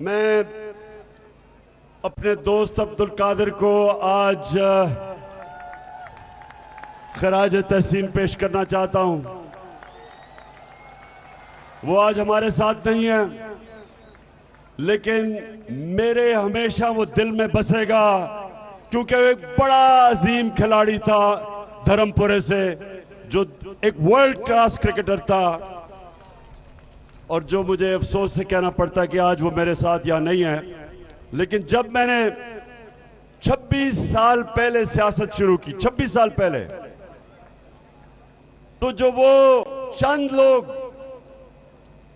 मैं अपने दोस्त अब्दुल कादिर को आज खराज तहसीन पेश करना चाहता हूं। वो आज हमारे साथ नहीं है, लेकिन मेरे हमेशा वो दिल में बसेगा, क्योंकि वो एक बड़ा अजीम खिलाड़ी था धर्मपुरे से, जो एक वर्ल्ड क्लास क्रिकेटर था। और जो मुझे अफसोस से कहना पड़ता है कि आज वो मेरे साथ यहाँ नहीं है, लेकिन जब मैंने 26 साल पहले सियासत शुरू की, 26 साल पहले, तो जो वो चंद लोग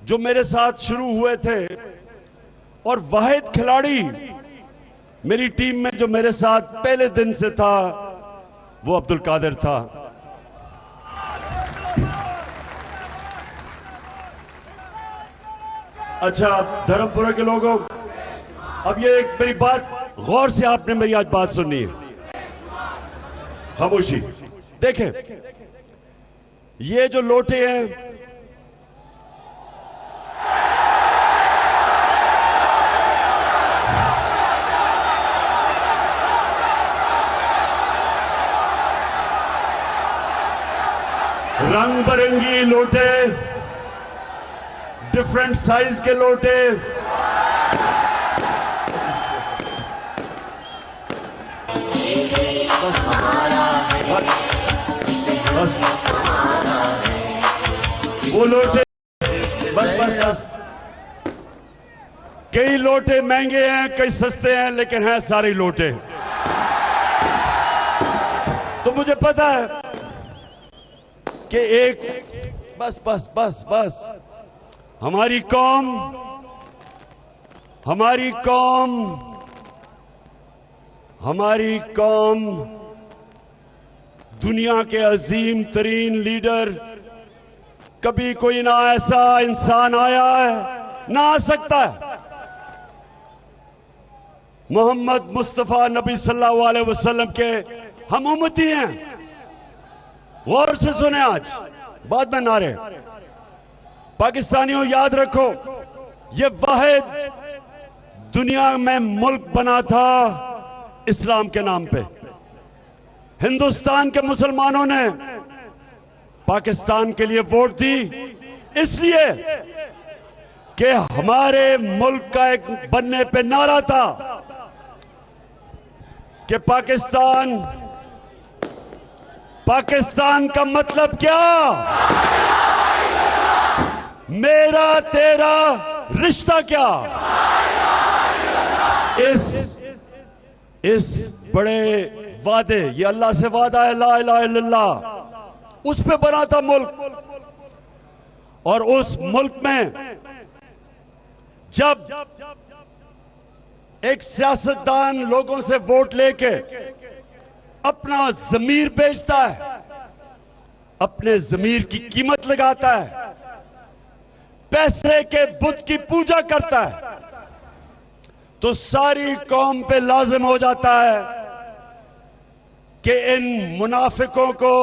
जो मेरे साथ शुरू हुए थे और वाहिद खिलाड़ी मेरी टीम में जो मेरे साथ पहले दिन से था, वो अब्दुल कादिर था। अच्छा धर्मपुरा के लोगों, अब ये एक मेरी बात गौर से आपने मेरी आज बात सुननी है, खामोशी। देखें, ये जो लोटे हैं, रंग बिरंगी लोटे, डिफरेंट साइज के लोटे, बस वो लोटे, बस कई लोटे महंगे हैं, कई सस्ते हैं, लेकिन हैं सारे लोटे। तो मुझे पता है कि एक बस हमारी कौम दुनिया के अजीम तरीन लीडर, कभी कोई ना ऐसा इंसान आया है ना आ सकता है। मोहम्मद मुस्तफा नबी सल्लल्लाहु अलैहि वसल्लम के हम उम्मती हैं। गौर से सुने, आज बाद में नारे। पाकिस्तानियों याद रखो, ये वाहिद दुनिया में मुल्क बना था इस्लाम के नाम पे। हिंदुस्तान के मुसलमानों ने पाकिस्तान के लिए वोट दी, इसलिए कि हमारे मुल्क का एक बनने पे नारा था कि पाकिस्तान का मतलब क्या? मेरा तेरा रिश्ता क्या? इस बड़े वादे, ये अल्लाह से वादा है, ला इलाहा इल्लल्लाह, उस पे बना था मुल्क। और उस मुल्क में जब एक सियासतदान लोगों से वोट लेके अपना ज़मीर बेचता है, अपने ज़मीर की कीमत लगाता है, पैसे के बुत की पूजा करता है, तो सारी कौम पे लाजिम हो जाता है कि इन मुनाफिकों को,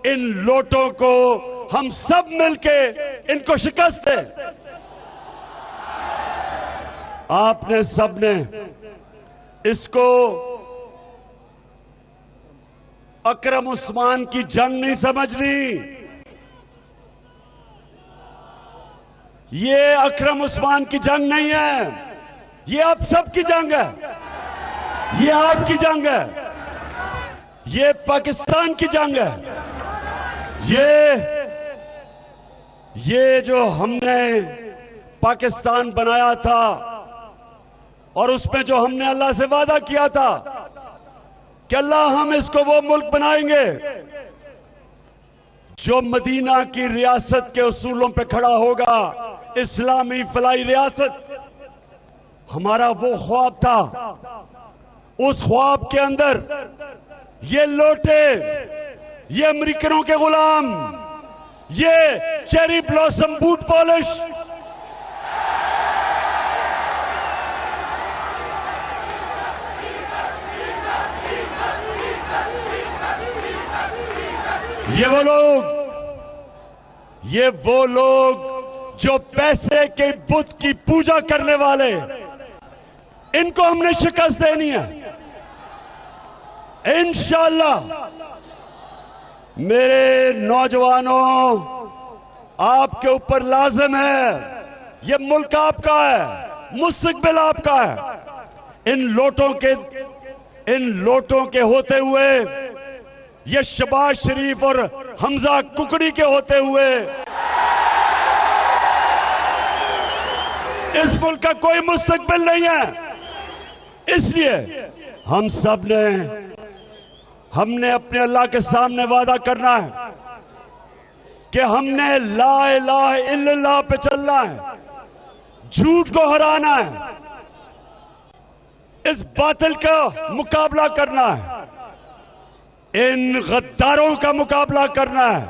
इन लोटों को हम सब मिलके इनको शिकस्त दें। आपने सबने इसको अकरम उस्मान की जंग नहीं समझनी। ये अकरम उस्मान की जंग नहीं है, ये आप सबकी जंग है, ये आपकी जंग है, ये पाकिस्तान की जंग है। ये जो हमने पाकिस्तान बनाया था और उसमें जो हमने अल्लाह से वादा किया था कि अल्लाह हम इसको वो मुल्क बनाएंगे जो मदीना की रियासत के उसूलों पे खड़ा होगा, इस्लामी फलाई रियासत, हमारा वो ख्वाब था। उस ख्वाब के अंदर ये लोटे, ये अमेरिकनों के गुलाम, ये चेरी ब्लॉसम बूट पॉलिश, ये वो लोग जो पैसे के बुत की पूजा करने वाले, इनको हमने शिकस्त देनी है इंशाअल्लाह। मेरे नौजवानों, आपके ऊपर लाजिम है, ये मुल्क आपका है, मुस्तकबिल आपका है। इन लोटों के होते हुए, ये शहबाज शरीफ और हमजा कुकड़ी के होते हुए इस मुल्क का कोई मुस्तकबिल नहीं है। इसलिए हम सब ने हमने अपने अल्लाह के सामने वादा करना है कि हमने ला इलाहा इल्लल्लाह पे चलना है, झूठ को हराना है, इस बातिल का मुकाबला करना है, इन गद्दारों का मुकाबला करना है,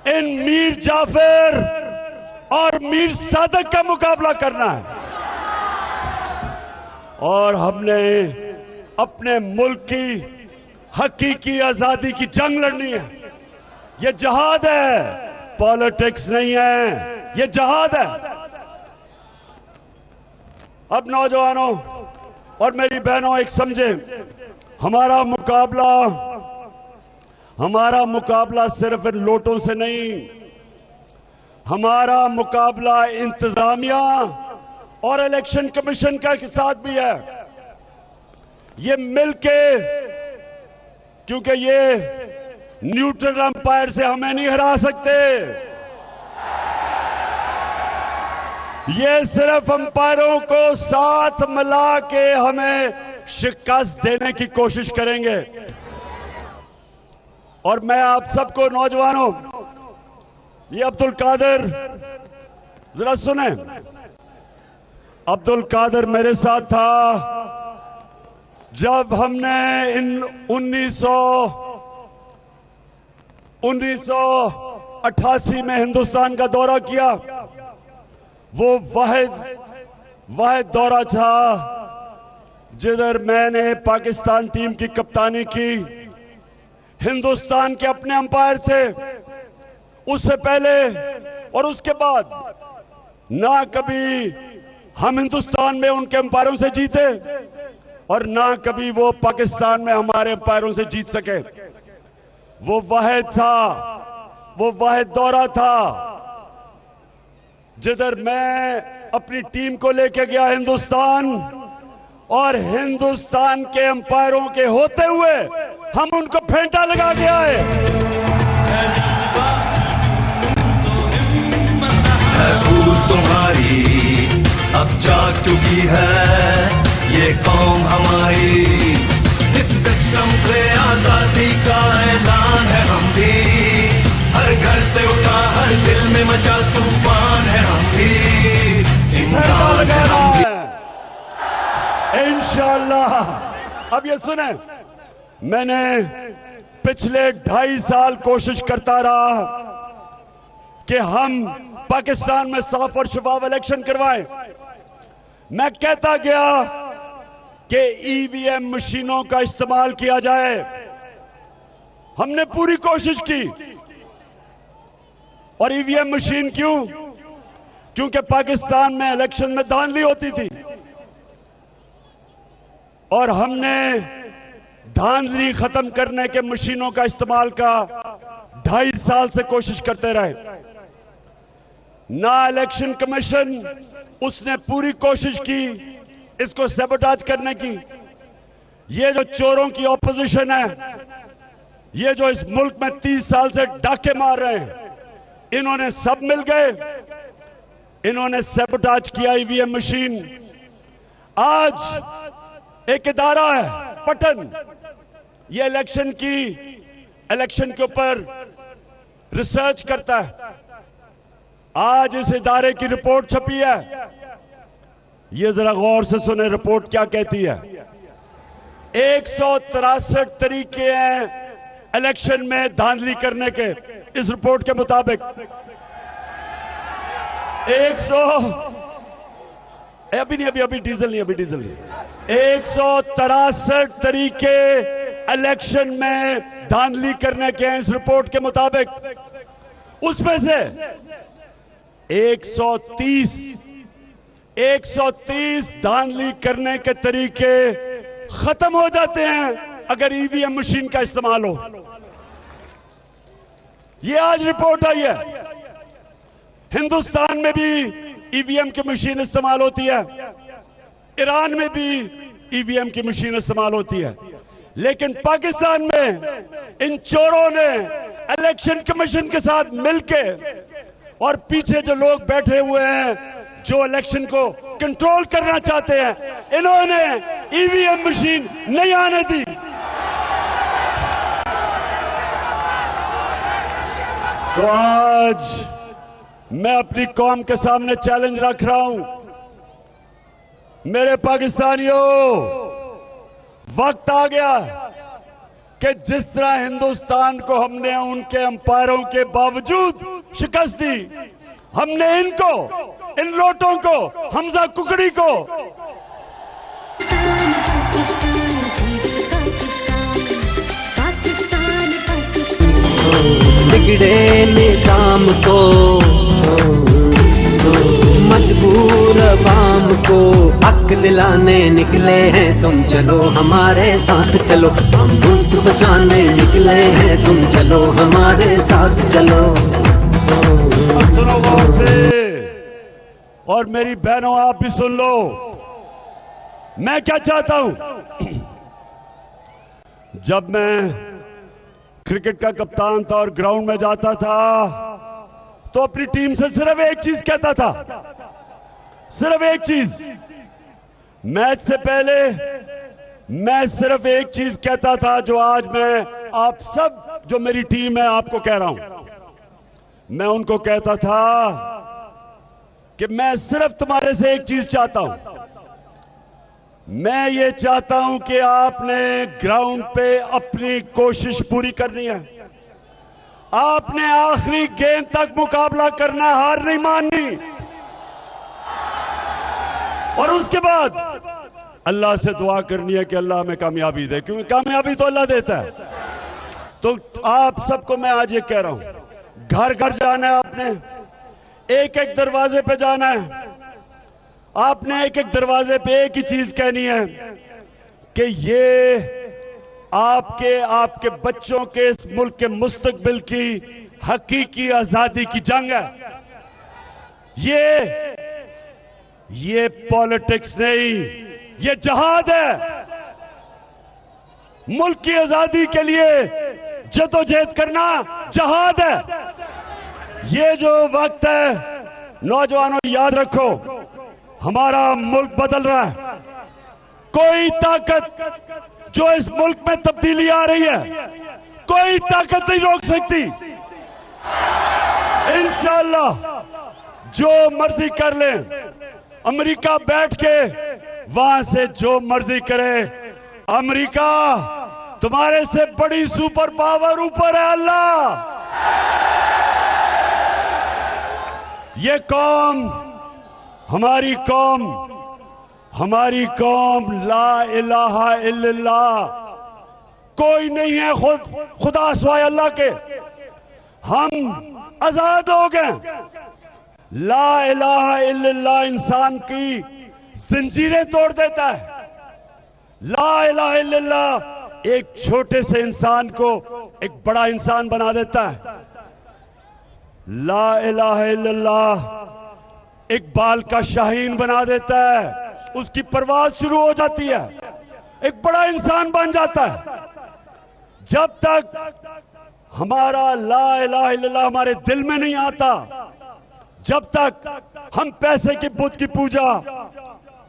इन मीर जाफर और मीर सादक का मुकाबला करना है। और हमने अपने मुल्क की हकीकी आजादी की जंग लड़नी है। यह जहाद है, पॉलिटिक्स नहीं है, यह जहाद है। अब नौजवानों और मेरी बहनों, एक समझे, हमारा मुकाबला सिर्फ इन लोटों से नहीं, हमारा मुकाबला इंतजामिया और इलेक्शन कमीशन के साथ भी है। ये मिलके, क्योंकि ये न्यूट्रल अंपायर से हमें नहीं हरा सकते, ये सिर्फ अंपायरों को साथ मिला के हमें शिकस्त देने की कोशिश करेंगे। और मैं आप सबको, नौजवानों, ये अब्दुल कादिर, जरा सुने, अब्दुल कादिर मेरे साथ था जब हमने इन 1988 में हिंदुस्तान का दौरा किया। वो वाहिद दौरा था जिधर मैंने पाकिस्तान टीम की कप्तानी की। हिंदुस्तान के अपने अंपायर थे। उससे पहले और उसके बाद ना कभी हम हिंदुस्तान में उनके अंपायरों से जीते और ना कभी वो पाकिस्तान में हमारे अंपायरों से जीत सके। वो वाहिद था, वो वाहिद दौरा था जिधर मैं अपनी टीम को लेके गया हिंदुस्तान, और हिंदुस्तान के अंपायरों के होते हुए हम उनको फेंटा लगा के आए। भूल तुम्हारी अब जाग चुकी है ये कौम हमारी, इस सिस्टम से आजादी का ऐलान है हम भी, हर घर से उठा हर दिल में मचा तूफान है हम भी, इंसान है हम भी। इंशाअल्लाह। अब ये सुने, मैंने पिछले 2.5 साल कोशिश करता रहा कि हम पाकिस्तान में साफ और शफाफ इलेक्शन करवाएं। मैं कहता गया कि ईवीएम मशीनों का इस्तेमाल किया जाए। हमने पूरी कोशिश की। और ईवीएम मशीन क्यों? क्योंकि पाकिस्तान में इलेक्शन में धांधली होती थी और हमने धांधली खत्म करने के मशीनों का इस्तेमाल का 2.5 साल से कोशिश करते रहे। ना इलेक्शन कमीशन, उसने पूरी कोशिश की इसको सैबोटाज करने की। ये जो चोरों की ऑपोजिशन है, ये जो इस मुल्क में 30 साल से डाके मार रहे हैं, इन्होंने सब मिल गए, इन्होंने सैबोटाज किया ईवीएम मशीन। आज एक इदारा है पटन, ये इलेक्शन के ऊपर रिसर्च करता है। आज इस इदारे की रिपोर्ट छपी है। ये जरा गौर से सुने रिपोर्ट क्या कहती है। 163 तरीके हैं इलेक्शन में धांधली करने के। इस रिपोर्ट के मुताबिक 163 तरीके इलेक्शन में धांधली करने के हैं इस रिपोर्ट के मुताबिक। उसमें से 130 धांधली करने के तरीके खत्म हो जाते हैं अगर ईवीएम मशीन का इस्तेमाल हो। यह आज रिपोर्ट आई है। हिंदुस्तान में भी ईवीएम की मशीन इस्तेमाल होती है, ईरान में भी ईवीएम की मशीन इस्तेमाल होती है, लेकिन पाकिस्तान में इन चोरों ने इलेक्शन कमीशन के साथ मिलके और पीछे जो लोग बैठे हुए हैं जो इलेक्शन को कंट्रोल करना चाहते हैं, इन्होंने ईवीएम मशीन नहीं आने दी। तो आज मैं अपनी कौम के सामने चैलेंज रख रहा हूं, मेरे पाकिस्तानियों, वक्त आ गया कि जिस तरह हिंदुस्तान को हमने उनके अंपायरों के बावजूद शिकस्त दी, हमने इनको, इन लोटों को, हमजा कुकड़ी को बिगड़े निजाम को, मजबूर अवाम को हक दिलाने निकले हैं तुम, चलो हमारे साथ चलो, हम मुल्क बचाने निकले हैं तुम, चलो हमारे साथ चलो। सुनो गौर से, और मेरी बहनों आप भी सुन लो, मैं क्या चाहता हूं। जब मैं क्रिकेट का कप्तान था और ग्राउंड में जाता था तो अपनी टीम से सिर्फ एक चीज कहता था, सिर्फ एक चीज। मैच से पहले मैं सिर्फ एक चीज कहता था जो आज मैं आप सब जो मेरी टीम है आपको कह रहा हूं। मैं उनको कहता था कि मैं सिर्फ तुम्हारे से एक चीज चाहता हूं। मैं ये चाहता हूं कि आपने ग्राउंड पे अपनी कोशिश पूरी करनी है, आपने आखिरी गेंद तक मुकाबला करना, हार नहीं माननी, और उसके बाद अल्लाह से दुआ करनी है कि अल्लाह हमें कामयाबी दे, क्योंकि कामयाबी तो अल्लाह देता है। तो आप सबको मैं आज ये कह रहा हूं, घर घर जाना है आपने, एक एक दरवाजे पे जाना है, आपने एक एक दरवाजे पे एक ही चीज कहनी है कि ये आपके बच्चों के इस मुल्क के मुस्तकबिल की हकीकी आजादी की जंग है। ये पॉलिटिक्स नहीं, ये जहाद है। मुल्क की आजादी के लिए जदोजहद करना जहाद है। ये जो वक्त है, नौजवानों याद रखो, हमारा मुल्क बदल रहा है। कोई ताकत जो इस मुल्क में तब्दीली आ रही है, कोई ताकत नहीं रोक सकती। इंशाअल्लाह जो मर्जी कर ले, अमेरिका बैठ के वहां से जो मर्जी करे, अमेरिका तुम्हारे से बड़ी सुपर पावर ऊपर है अल्लाह। ये कौम, हमारी कौम ला इलाहा इल्लल्लाह, कोई नहीं है खुदा सिवाय अल्लाह के। हम आजाद हो गए। ला इलाहा इल्लल्लाह इंसान की जंजीरें तोड़ देता है। ला इलाहा इल्लल्लाह एक छोटे से इंसान को एक बड़ा इंसान बना देता है। ला इलाहा इल्लल्लाह इकबाल का शाहीन बना देता है, उसकी परवाज शुरू हो जाती है, एक बड़ा इंसान बन जाता है। जब तक हमारा ला इलाहा इल्लल्लाह हमारे दिल में नहीं आता, जब तक हम पैसे की बुत की पूजा,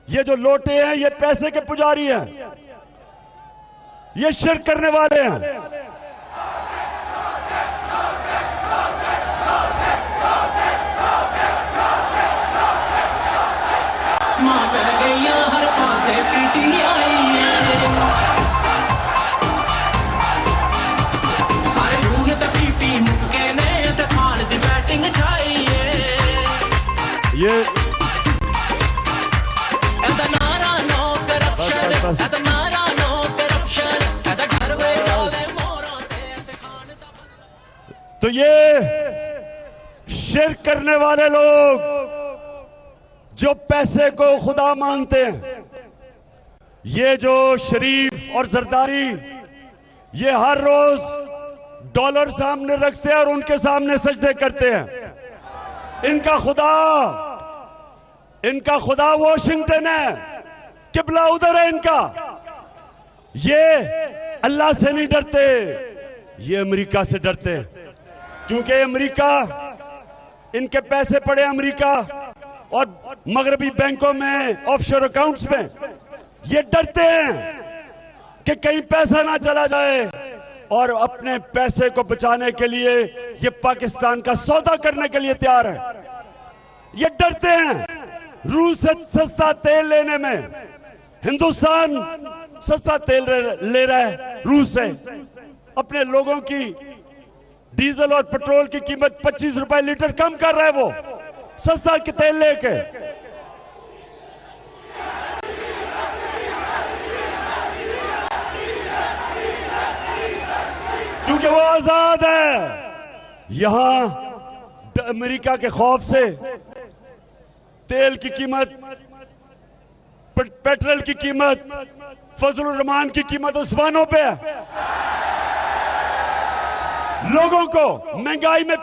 ये जो लोटे हैं ये पैसे के पुजारी हैं, ये शिर्क करने वाले हैं। हर पासे पीटी आई है, सारे रूह ते पीटी मुक्के ने ते खान दी बैटिंग छाई है। ये एदा नारा नो करप्शन, एदा नारा नो करप्शन, एदा घर वे डोले मोरा ते खान दा। तो ये शिर्क करने वाले लोग, जो पैसे को खुदा मानते हैं, ये जो शरीफ और जरदारी, ये हर रोज डॉलर सामने रखते हैं और उनके सामने सजदे करते हैं। इनका खुदा वॉशिंगटन है, किबला उधर है इनका। ये अल्लाह से नहीं डरते, ये अमेरिका से डरते हैं, क्योंकि अमेरिका, इनके पैसे पड़े अमेरिका और मगरबी बैंकों में, ऑफशोर अकाउंट्स में। ये डरते हैं कि कहीं पैसा ना चला जाए, और अपने पैसे को बचाने के लिए ये पाकिस्तान का सौदा करने के लिए तैयार है। ये डरते हैं रूस से सस्ता तेल लेने में। हिंदुस्तान सस्ता तेल ले रहा है रूस से। अपने लोगों की डीजल और पेट्रोल की कीमत 25 रुपए लीटर कम कर रहा है वो, सस्ता के तेल लेके। क्योंकि वो आजाद है। यहां अमेरिका के खौफ से तेल की कीमत, पेट्रोल की कीमत, फजलुर रहमान की कीमत आसमानों पे है। लोगों को महंगाई में,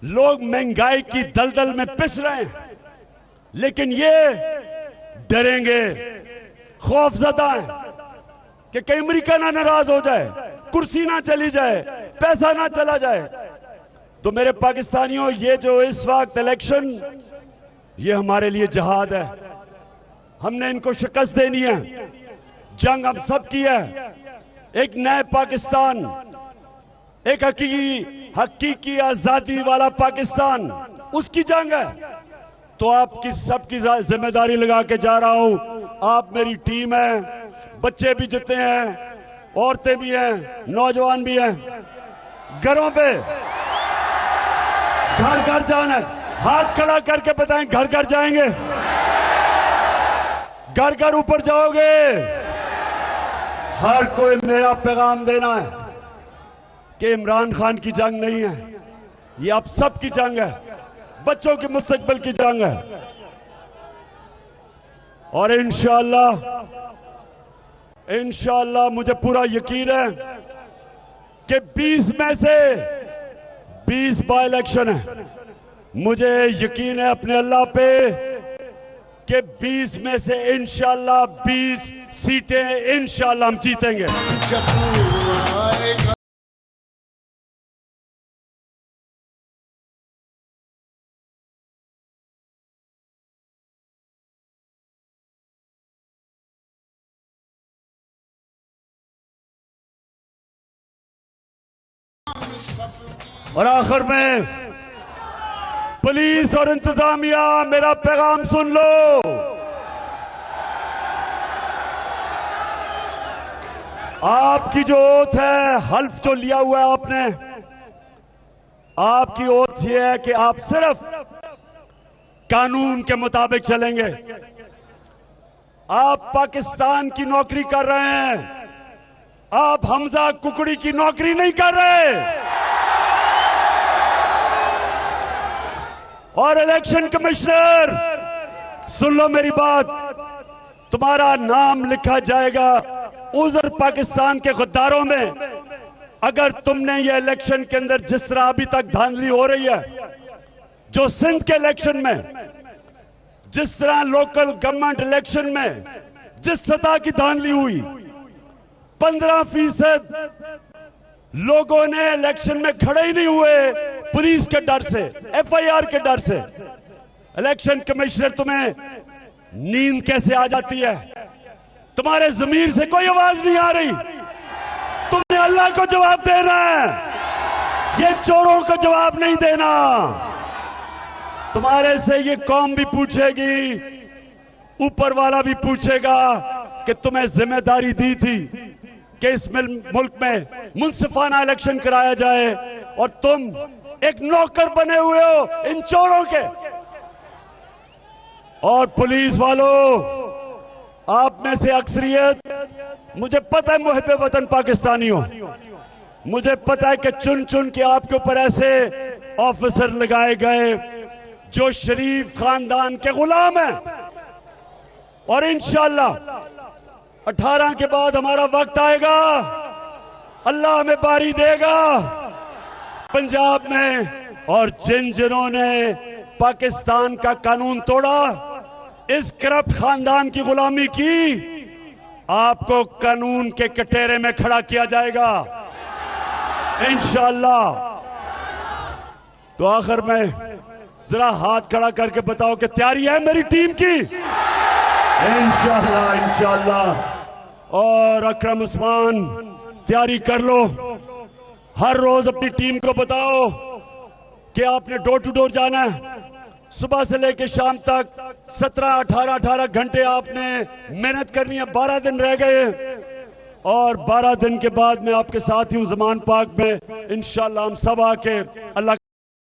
लोग महंगाई की दलदल में पिस रहे हैं, लेकिन ये डरेंगे, खौफजदा हैं कि कहीं अमेरिका ना नाराज हो जाए, कुर्सी ना चली जाए, पैसा ना चला जाए। तो मेरे पाकिस्तानियों, ये जो इस वक्त इलेक्शन, ये हमारे लिए जिहाद है। हमने इनको शिकस्त देनी है। जंग हम सब की है। एक नए पाकिस्तान, एक हकीकी आजादी वाला पाकिस्तान, उसकी जंग है। तो आपकी सबकी जिम्मेदारी लगा के जा रहा हूं। आप मेरी टीम है, बच्चे भी जितने हैं, औरतें भी हैं, नौजवान भी हैं। घरों पे घर घर जाना, हाथ खड़ा करके बताएं, घर घर जाएंगे, घर घर ऊपर जाओगे। हर कोई मेरा पैगाम देना है कि इमरान खान की जंग नहीं है, ये आप सब की जंग है, बच्चों के मुस्तकबिल की जंग है। और इंशाअल्लाह मुझे पूरा यकीन है कि 20 में से 20 बाय इलेक्शन है। मुझे यकीन है अपने अल्लाह पे कि 20 में से इंशाअल्लाह 20 सीटें इंशाअल्लाह हम जीतेंगे। और आखिर में पुलिस और इंतजामिया, मेरा पैगाम सुन लो। आपकी जो ओथ है, हल्फ जो लिया हुआ है आपने, आपकी ओथ ये है कि आप सिर्फ कानून के मुताबिक चलेंगे। आप पाकिस्तान की नौकरी कर रहे हैं, आप हमजा कुकड़ी की नौकरी नहीं कर रहे। और इलेक्शन कमिश्नर, सुन लो मेरी बात, तुम्हारा नाम लिखा जाएगा उधर पाकिस्तान के गद्दारों में। अगर तुमने ये इलेक्शन के अंदर जिस तरह अभी तक धांधली हो रही है, जो सिंध के इलेक्शन में, जिस तरह लोकल गवर्नमेंट इलेक्शन में जिस सतह की धांधली हुई, 15% लोगों ने इलेक्शन में खड़े ही नहीं हुए पुलिस के डर से, एफआईआर के डर से। इलेक्शन कमिश्नर, तुम्हें नींद कैसे आ जाती है? तुम्हारे जमीर से कोई आवाज नहीं आ रही। तुमने अल्लाह को जवाब देना है, ये चोरों को जवाब नहीं देना। तुम्हारे से ये कौम भी पूछेगी, ऊपर वाला भी पूछेगा कि तुम्हें जिम्मेदारी दी थी कि इस मुल्क में मुंसिफाना इलेक्शन कराया जाए, और तुम एक नौकर बने हुए हो इन चोरों के। और पुलिस वालों, आप में से अक्सरियत, मुझे पता है मुहिब वतन पाकिस्तानी हो, मुझे पता है कि चुन चुन के आपके ऊपर ऐसे ऑफिसर लगाए गए जो शरीफ खानदान के गुलाम हैं। और इंशाअल्लाह 18 के बाद हमारा वक्त आएगा, अल्लाह हमें बारी देगा पंजाब में। और जिन्होंने पाकिस्तान का कानून तोड़ा, इस करप्ट खानदान की गुलामी की, आपको कानून के कटहरे में खड़ा किया जाएगा इंशाअल्लाह। तो आखिर में जरा हाथ खड़ा करके बताओ कि तैयारी है मेरी टीम की? इंशाअल्लाह इंशाअल्लाह। और अकरम उस्मान तैयारी कर लो, हर रोज अपनी टीम को बताओ कि आपने डोर टू डोर जाना है, सुबह से लेकर शाम तक 17-18 घंटे आपने मेहनत करनी है। 12 दिन रह गए और 12 दिन के बाद मैं आपके साथ ही हूं ज़मान पाक में। इंशाअल्लाह हम सब आके अल्लाह